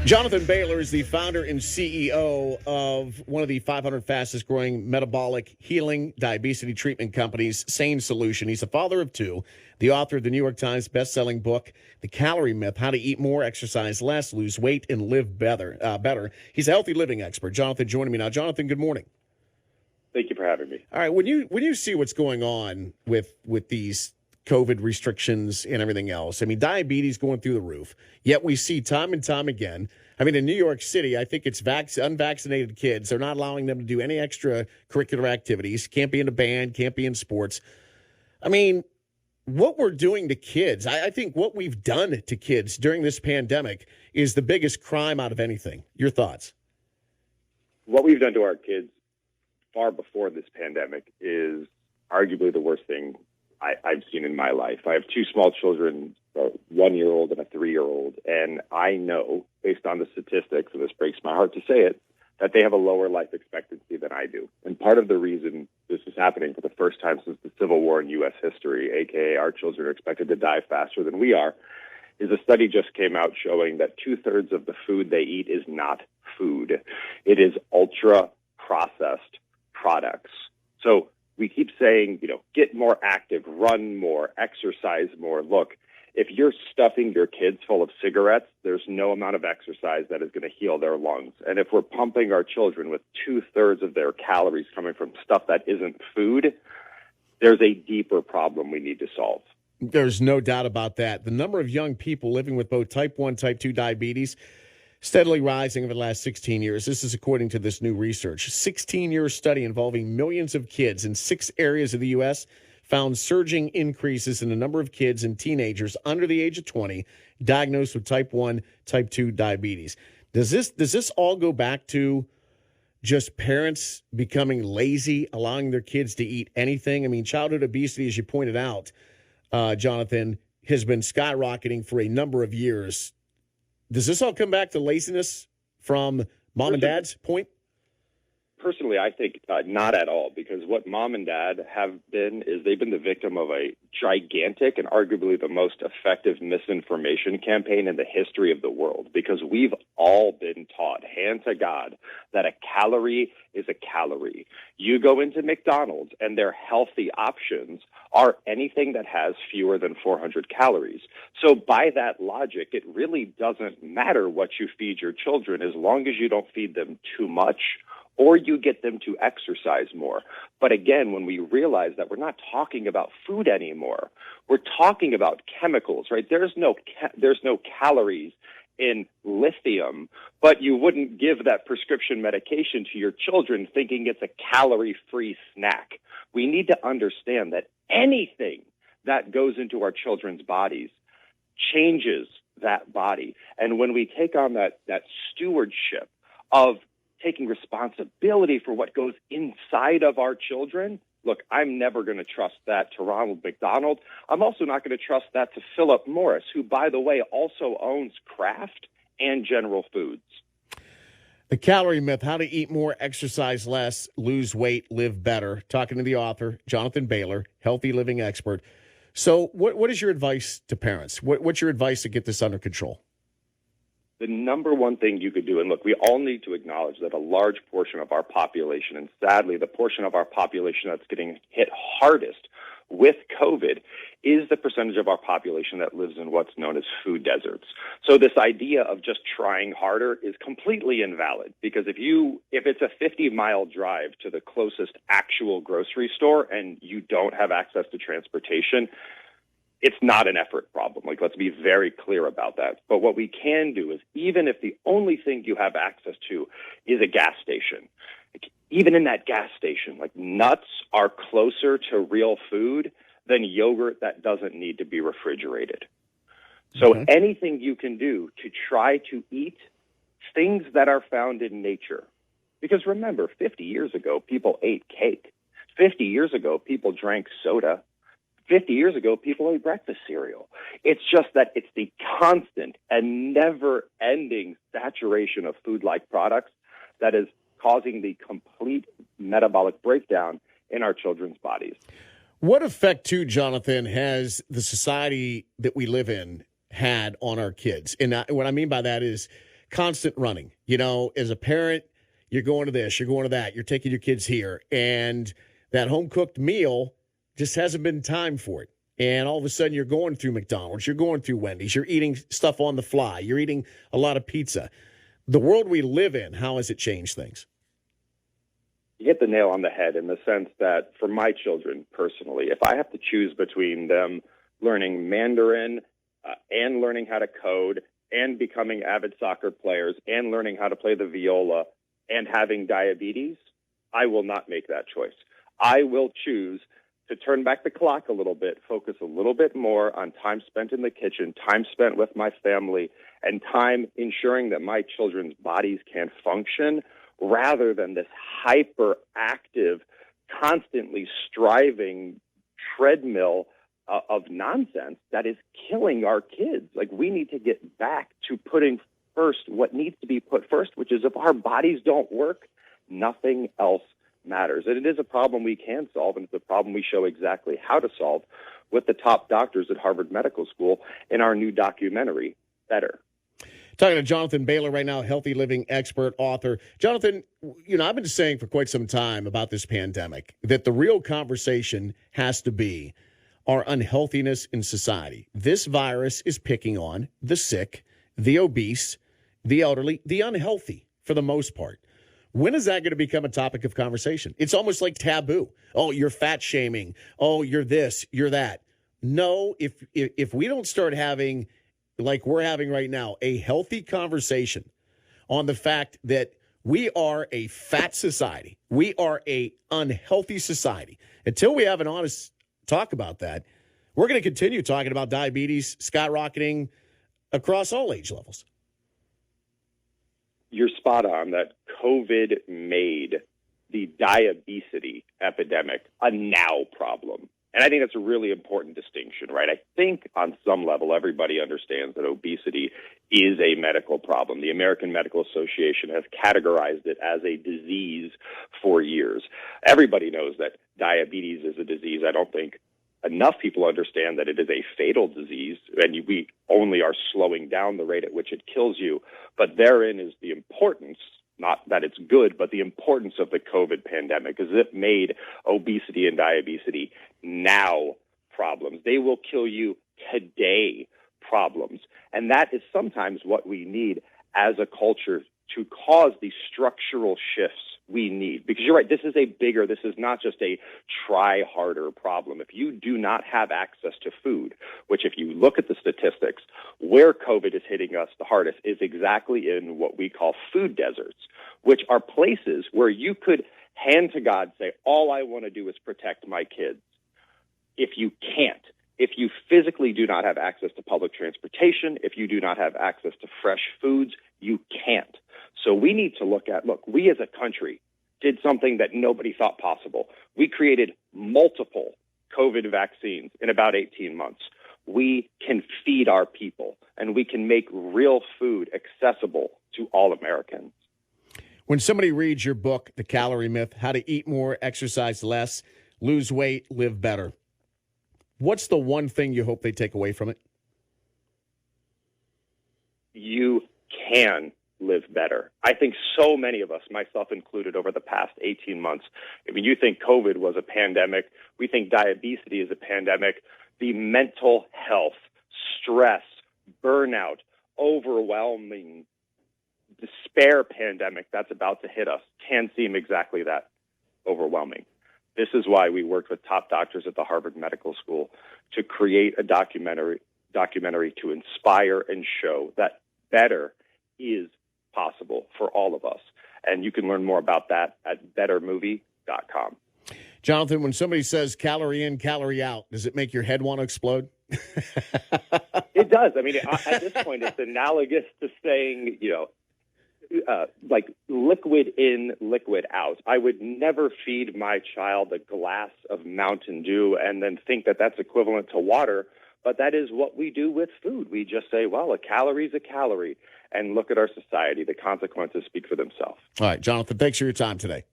Jonathan Bailor is the founder and CEO of one of the 500 fastest growing metabolic healing diabetes treatment companies, SANESolution. He's the father of two, the author of the New York Times bestselling book, The Calorie Myth, How to Eat More, Exercise Less, Lose Weight, and Live Better. He's a healthy living expert. Jonathan joining me now. Jonathan, good morning. Thank you for having me. All right, when you see what's going on with these COVID restrictions and everything else. I mean, diabetes going through the roof. Yet we see time and time again. I mean, in New York City, I think it's unvaccinated kids. They're not allowing them to do any extracurricular activities. Can't be in a band, can't be in sports. I mean, what we're doing to kids, I think what we've done to kids during this pandemic is the biggest crime out of anything. Your thoughts? What we've done to our kids far before this pandemic is arguably the worst thing I've seen in my life. I have two small children, a 1-year-old and a 3-year-old, and I know, based on the statistics, and this breaks my heart to say it, that they have a lower life expectancy than I do. And part of the reason this is happening for the first time since the Civil War in U.S. history, a.k.a. our children are expected to die faster than we are, is a study just came out showing that 2/3 of the food they eat is not food. It is ultra-processed products. So we keep saying, get more active, run more, exercise more. Look, if you're stuffing your kids full of cigarettes, there's no amount of exercise that is going to heal their lungs. And if we're pumping our children with 2/3 of their calories coming from stuff that isn't food, there's a deeper problem we need to solve. There's no doubt about that. The number of young people living with both type 1, type 2 diabetes steadily rising over the last 16 years. This is according to this new research. 16-year study involving millions of kids in 6 areas of the U.S. found surging increases in the number of kids and teenagers under the age of 20 diagnosed with type 1, type 2 diabetes. Does this all go back to just parents becoming lazy, allowing their kids to eat anything? I mean, childhood obesity, as you pointed out, Jonathan, has been skyrocketing for a number of years. Does this all come back to laziness from mom and dad's point? Personally, I think not at all, because what mom and dad have been is they've been the victim of a gigantic and arguably the most effective misinformation campaign in the history of the world, because we've all been taught, hand to God, that a calorie is a calorie. You go into McDonald's and their healthy options are anything that has fewer than 400 calories. So by that logic, it really doesn't matter what you feed your children as long as you don't feed them too much or you get them to exercise more. But again, when we realize that we're not talking about food anymore, we're talking about chemicals, right? There's no calories in lithium, but you wouldn't give that prescription medication to your children thinking it's a calorie-free snack. We need to understand that anything that goes into our children's bodies changes that body. And when we take on that stewardship of taking responsibility for what goes inside of our children, look, I'm never going to trust that to Ronald McDonald. I'm also not going to trust that to Philip Morris, who, by the way, also owns Kraft and General Foods. The Calorie Myth, How to Eat More, Exercise Less, Lose Weight, Live Better. Talking to the author, Jonathan Bailor, healthy living expert. So what is your advice to parents? What's your advice to get this under control? The number one thing you could do, and look, we all need to acknowledge that a large portion of our population, and sadly the portion of our population that's getting hit hardest with COVID, is the percentage of our population that lives in what's known as food deserts. So this idea of just trying harder is completely invalid, because if it's a 50-mile drive to the closest actual grocery store and you don't have access to transportation, it's not an effort problem. Like, let's be very clear about that. But what we can do is, even if the only thing you have access to is a gas station, even in that gas station, like, nuts are closer to real food than yogurt that doesn't need to be refrigerated. So anything you can do to try to eat things that are found in nature. Because remember, 50 years ago, people ate cake. 50 years ago, people drank soda. 50 years ago, people ate breakfast cereal. It's just that it's the constant and never-ending saturation of food-like products that is causing the complete metabolic breakdown in our children's bodies. What effect, too, Jonathan, has the society that we live in had on our kids? And what I mean by that is constant running. You know, as a parent, you're going to this, you're going to that, you're taking your kids here, and that home-cooked meal just hasn't been time for it. And all of a sudden, you're going through McDonald's, you're going through Wendy's, you're eating stuff on the fly, you're eating a lot of pizza. The world we live in, how has it changed things? You hit the nail on the head in the sense that for my children personally, if I have to choose between them learning Mandarin and learning how to code and becoming avid soccer players and learning how to play the viola and having diabetes, I will not make that choice. I will choose to turn back the clock a little bit, focus a little bit more on time spent in the kitchen, time spent with my family, and time ensuring that my children's bodies can function rather than this hyperactive, constantly striving treadmill of nonsense that is killing our kids. Like, we need to get back to putting first what needs to be put first, which is if our bodies don't work, nothing else matters. And it is a problem we can solve, and it's a problem we show exactly how to solve with the top doctors at Harvard Medical School in our new documentary, Better. Talking to Jonathan Bailor right now, healthy living expert, author. Jonathan, you know, I've been saying for quite some time about this pandemic that the real conversation has to be our unhealthiness in society. This virus is picking on the sick, the obese, the elderly, the unhealthy for the most part. When is that going to become a topic of conversation? It's almost like taboo. Oh, you're fat shaming. Oh, you're this, you're that. No, if we don't start having, like we're having right now, a healthy conversation on the fact that we are a fat society, we are a unhealthy society. Until we have an honest talk about that, we're going to continue talking about diabetes skyrocketing across all age levels. You're spot on that COVID made the diabesity epidemic a now problem. And I think that's a really important distinction, right? I think on some level, everybody understands that obesity is a medical problem. The American Medical Association has categorized it as a disease for years. Everybody knows that diabetes is a disease. I don't think enough people understand that it is a fatal disease, and we only are slowing down the rate at which it kills you. But therein is the importance, not that it's good, but the importance of the COVID pandemic, is it made obesity and diabetes now problems. They will kill you today problems. And that is sometimes what we need as a culture to cause these structural shifts we need. Because you're right, this is not just a try harder problem. If you do not have access to food, which if you look at the statistics, where COVID is hitting us the hardest is exactly in what we call food deserts, which are places where you could hand to God, say, all I want to do is protect my kids. If you can't, if you physically do not have access to public transportation, if you do not have access to fresh foods, you can't. So we need to look, we as a country did something that nobody thought possible. We created multiple COVID vaccines in about 18 months. We can feed our people, and we can make real food accessible to all Americans. When somebody reads your book, The Calorie Myth, How to Eat More, Exercise Less, Lose Weight, Live Better, what's the one thing you hope they take away from it? You can live better. I think so many of us, myself included, over the past 18 months, I mean, you think COVID was a pandemic. We think diabetes is a pandemic. The mental health, stress, burnout, overwhelming despair pandemic that's about to hit us can seem exactly that overwhelming. This is why we worked with top doctors at the Harvard Medical School to create a documentary to inspire and show that better is possible for all of us. And you can learn more about that at bettermovie.com. Jonathan, when somebody says calorie in, calorie out, does it make your head want to explode? It does. I mean, at this point, it's analogous to saying, like liquid in, liquid out. I would never feed my child a glass of Mountain Dew and then think that that's equivalent to water. But that is what we do with food. We just say, well, a calorie is a calorie. And look at our society. The consequences speak for themselves. All right, Jonathan, thanks for your time today.